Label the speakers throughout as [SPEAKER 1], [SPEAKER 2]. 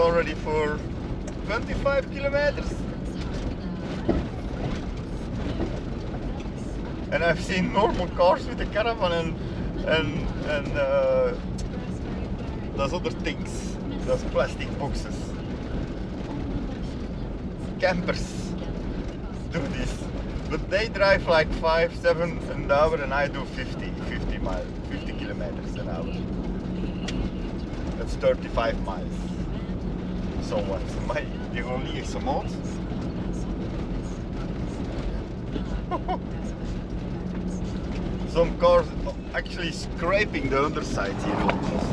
[SPEAKER 1] already for 25 kilometers. And I've seen normal cars with a caravan and those other things, those plastic boxes. Campers do this, but they drive like 5-7 an hour, and I do 50 kilometers an hour. That's 35 miles. So what? Die gewoon niet echt zo mooi. Some cars actually scraping the underside here almost.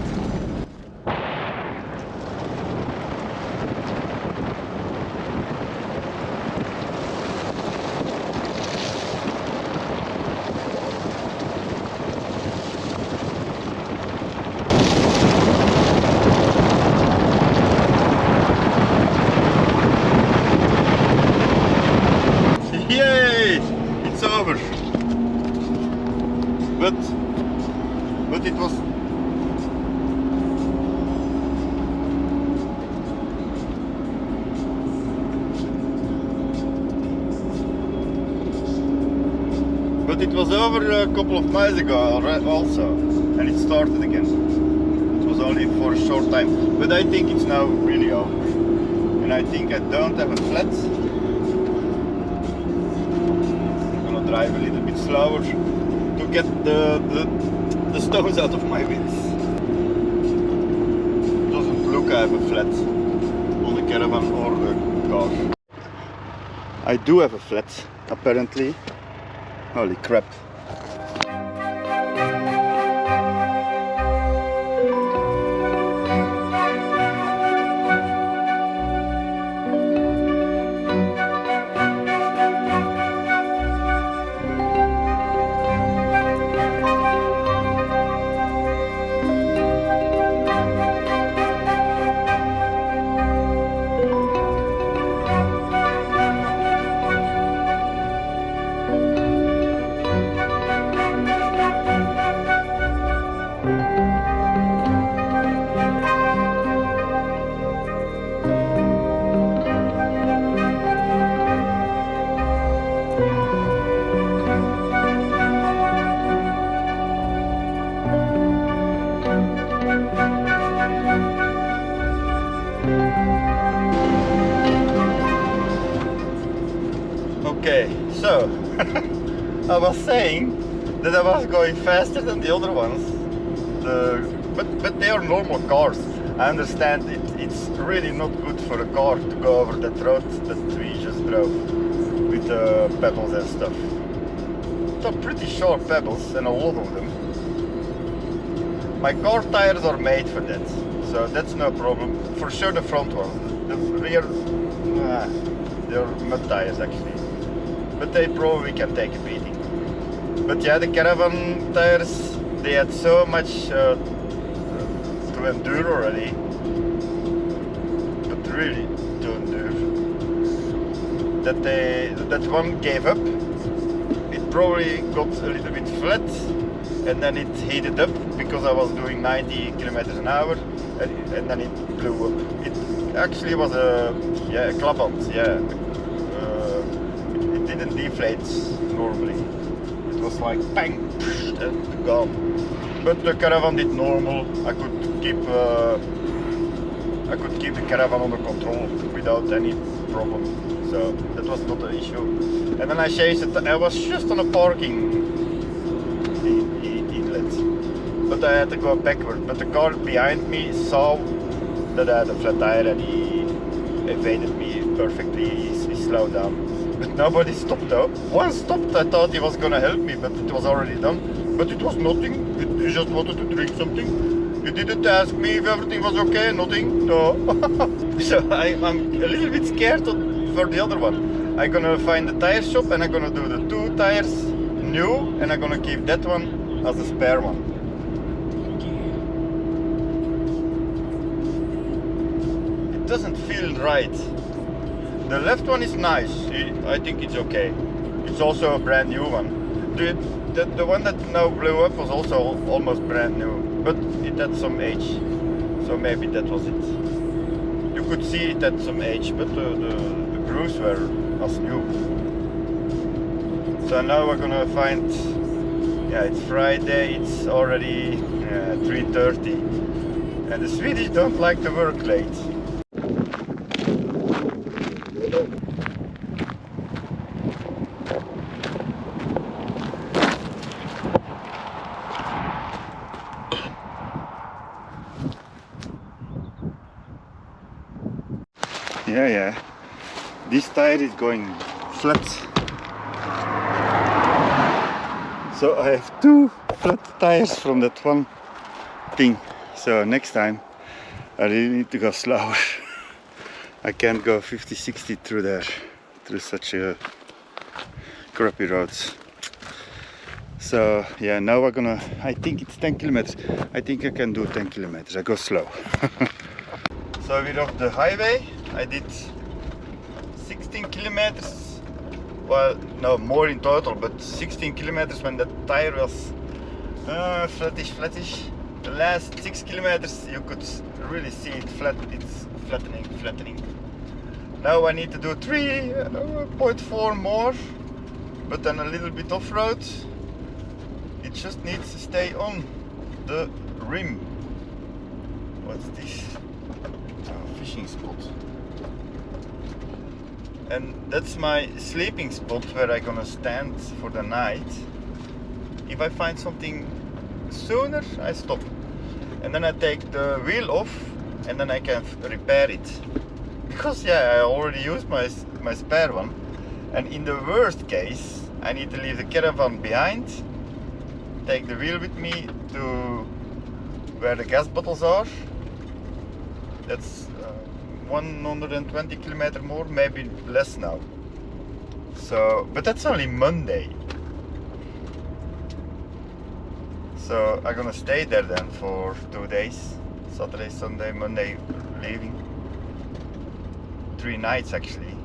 [SPEAKER 1] Yay! It's over. But it was over a couple of miles ago also, and it started again. It was only for a short time, but I think it's now really over. And I think I don't have a flat. I'm gonna drive a little bit slower to get the stones out of my wheels. Doesn't look I have a flat on the caravan or the car. I do have a flat, apparently. Holy crap. Okay, so I was saying that I was going faster than the other ones, but they are normal cars. I understand it's really not good for a car to go over that road that we just drove with pebbles and stuff. They're pretty sharp pebbles, and a lot of them. My car tires are made for that, so that's no problem. For sure the front ones, the rear, they're mud tires actually. But they probably can take a beating. But yeah, the caravan tires, they had so much to endure already. But really to endure. That one gave up. It probably got a little bit flat, and then it heated up because I was doing 90 kilometers an hour, and then it blew up. It actually was a klapband, yeah. It didn't deflate normally. It was like bang, and gone. But the caravan did normal. I could keep the caravan under control without any problem. So that was not an issue. And then I changed it. I was just on a parking inlet, but I had to go backward. But the car behind me saw that I had a flat tire, and he evaded me perfectly. He slowed down. But nobody stopped though. One stopped. I thought he was gonna help me, but it was already done. But it was nothing. He just wanted to drink something. He didn't ask me if everything was okay. Nothing. No. So I'm a little bit scared for the other one. I'm gonna find the tire shop, and I'm gonna do the 2 tires new, and I'm gonna keep that one as a spare one. It doesn't feel right. The left one is nice. I think it's okay. It's also a brand new one. The one that now blew up was also almost brand new, but it had some age, so maybe that was it. You could see it at some age, but the grooves were as new. So now we're gonna find, yeah, it's Friday, it's already 3:30, and the Swedish don't like to work late. Yeah, this tire is going flat. So I have 2 flat tires from that one thing. So next time I really need to go slower. I can't go 50-60 through there, through such a crappy roads. So yeah, now we're gonna, I think it's 10 kilometers. I think I can do 10 kilometers. I go slow. So we're off the highway. I did 16 kilometers. Well, no, more in total, but 16 kilometers when the tire was flattish. The last 6 kilometers you could really see it flat. It's flattening. Now I need to do 3.4 more, but then a little bit off-road. It just needs to stay on the rim. What's this? Fishing spot. And that's my sleeping spot where I'm gonna stand for the night. If I find something sooner, I stop. And then I take the wheel off and then I can repair it. Because yeah, I already used my spare one. And in the worst case, I need to leave the caravan behind, take the wheel with me to where the gas bottles are. That's 120 kilometers more, maybe less now. So, but that's only Monday. So I'm gonna stay there then for 2 days. Saturday, Sunday, Monday leaving. 3 nights actually.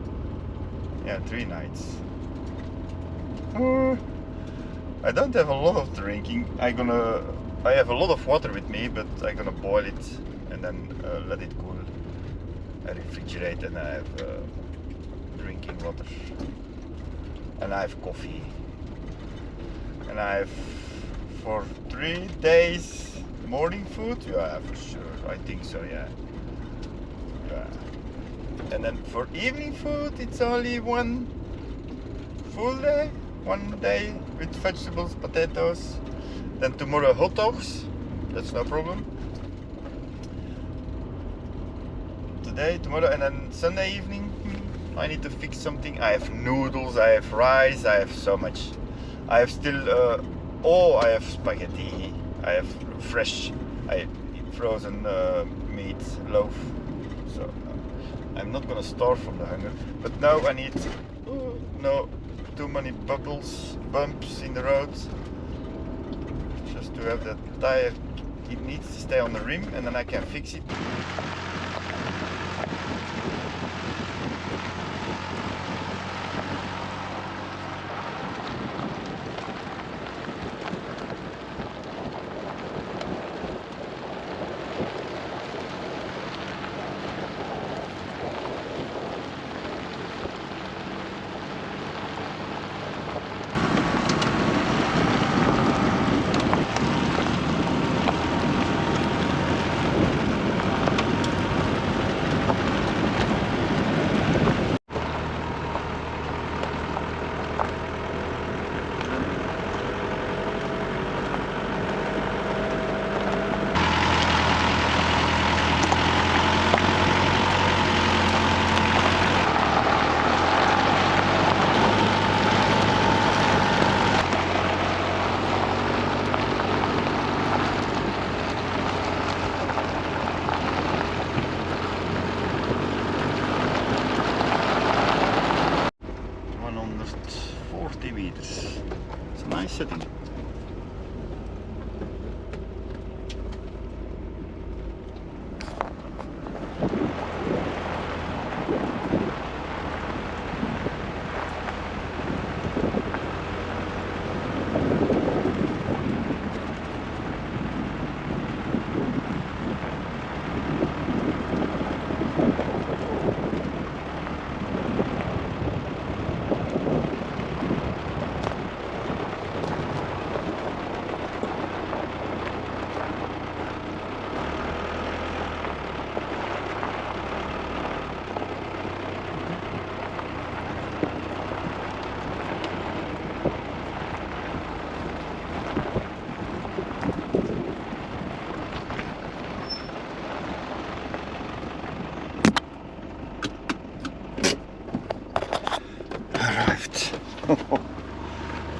[SPEAKER 1] Yeah, 3 nights. I don't have a lot of drinking. I have a lot of water with me, but I'm gonna boil it and then let it cool. I refrigerate and I have drinking water. And I have coffee. And I have for 3 days morning food. Yeah, for sure. I think so. Yeah. And then for evening food, it's only 1 full day. 1 day with vegetables, potatoes. Then tomorrow hot dogs. That's no problem. Today, tomorrow, and then Sunday evening I need to fix something. I have noodles, I have rice, I have so much. I have still I have spaghetti, I have frozen meat loaf. So I'm not gonna starve from the hunger, but now I need no too many bumps in the road, just to have that tire. It needs to stay on the rim and then I can fix it.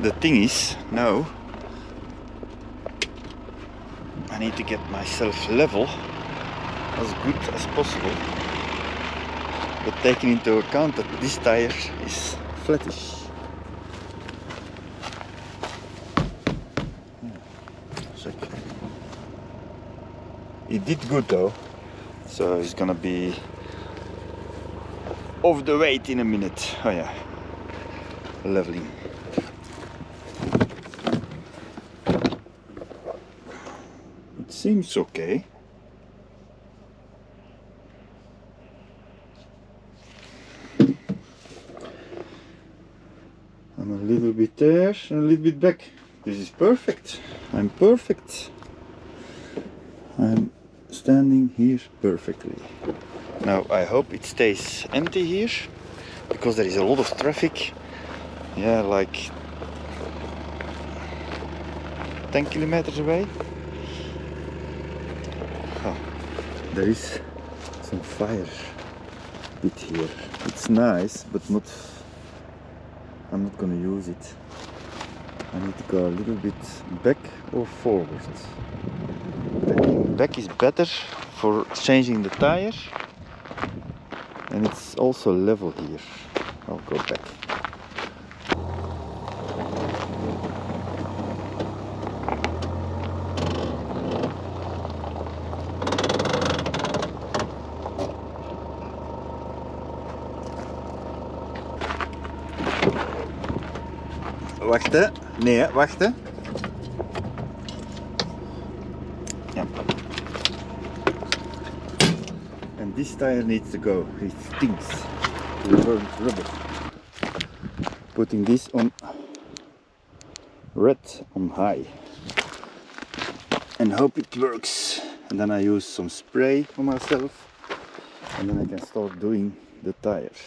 [SPEAKER 1] The thing is, now I need to get myself level as good as possible, but taking into account that this tire is flattish. Check. It did good though, so it's gonna be off the weight in a minute. Oh yeah, leveling. It seems okay. I'm a little bit there and a little bit back. This is perfect. I'm perfect. I'm standing here perfectly. Now I hope it stays empty here, because there is a lot of traffic. Yeah, like 10 kilometers away. Oh, there is some fire bit here. It's nice, but not. I'm not gonna use it. I need to go a little bit back or forward. Back is better for changing the tire, and it's also level here. I'll go back. Wachten. Nee, wachten. Ja. And this tire needs to go. It stinks. Burnt rubber. Putting this on red on high. And hope it works. And then I use some spray on myself. And then I can start doing the tires.